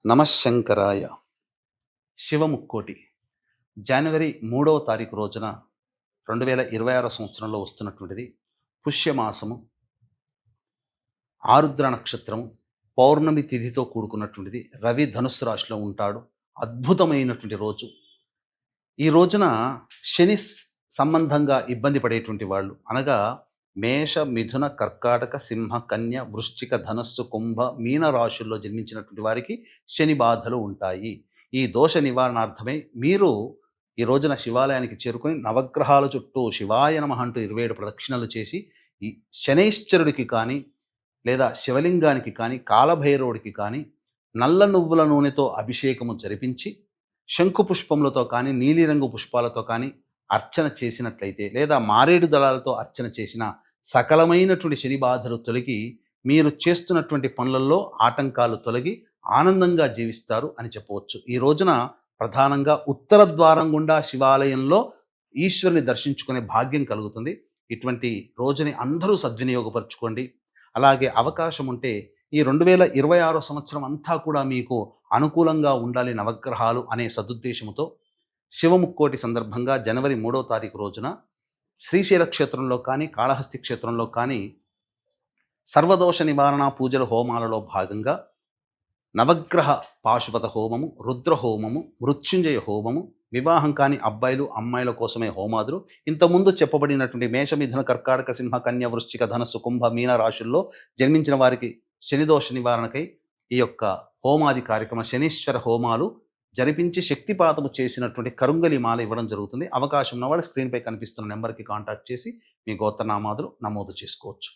నమశంకరాయ. శివముక్కోటి జనవరి 3వ తారీఖు రోజున 2026 సంవత్సరంలో వస్తున్నటువంటిది పుష్యమాసము, ఆరుద్ర నక్షత్రము, పౌర్ణమి తిథితో కూడుకున్నటువంటిది. రవి ధనుస్సు రాశిలో ఉంటాడు. అద్భుతమైనటువంటి రోజు. ఈ రోజున శని సంబంధంగా ఇబ్బంది పడేటువంటి వాళ్ళు అనగా మేష, మిథున, కర్కాటక, సింహ, కన్య, వృశ్చిక, ధనస్సు, కుంభ, మీన రాశుల్లో జన్మించినటువంటి వారికి శని బాధలు ఉంటాయి. ఈ దోష నివారణార్థమై మీరు ఈ రోజున శివాలయానికి చేరుకొని నవగ్రహాల చుట్టూ శివాయ నమః అంటూ 27 ప్రదక్షిణలు చేసి ఈ శనైశ్చరుడికి కానీ లేదా శివలింగానికి కానీ కాలభైరవుడికి కానీ నల్ల నువ్వుల నూనెతో అభిషేకము జరిపించి శంకు పుష్పములతో కానీ నీలిరంగు పుష్పాలతో కానీ అర్చన చేసినట్లయితే లేదా మారేడు దళాలతో అర్చన చేసిన సకలమైనటువంటి శని బాధలు తొలగి మీరు చేస్తున్నటువంటి పనులలో ఆటంకాలు తొలగి ఆనందంగా జీవిస్తారు అని చెప్పవచ్చు. ఈ రోజున ప్రధానంగా ఉత్తర ద్వారం గుండా శివాలయంలో ఈశ్వరుని దర్శించుకునే భాగ్యం కలుగుతుంది. ఇటువంటి రోజుని అందరూ సద్వినియోగపరచుకోండి. అలాగే అవకాశం ఉంటే ఈ 2026 సంవత్సరం అంతా కూడా మీకు అనుకూలంగా ఉండాలి నవగ్రహాలు అనే సదుద్దేశంతో శివముక్కోటి సందర్భంగా జనవరి 3వ తారీఖు రోజున శ్రీశైల క్షేత్రంలో కానీ కాళహస్తి క్షేత్రంలో కానీ సర్వదోష నివారణ పూజల హోమాలలో భాగంగా నవగ్రహ పాశుపత హోమము, రుద్ర హోమము, మృత్యుంజయ హోమము, వివాహం కాని అబ్బాయిలు అమ్మాయిల కోసమే హోమాదులు, ఇంతకుముందు చెప్పబడినటువంటి మేష, మిథున, కర్కాటక, సింహ, కన్య, వృశ్చిక, ధనస్సు, కుంభ, మీన రాశుల్లో జన్మించిన వారికి శనిదోష నివారణకై ఈ యొక్క హోమాది కార్యక్రమ శనీశ్వర హోమాలు జరిపించి శక్తిపాతము చేసినటువంటి కరుంగలి మాల ఇవ్వడం జరుగుతుంది. అవకాశం ఉన్నవాడు స్క్రీన్పై కనిపిస్తున్న నెంబర్కి కాంటాక్ట్ చేసి మీ గోత్రనామాదులు నమోదు చేసుకోవచ్చు.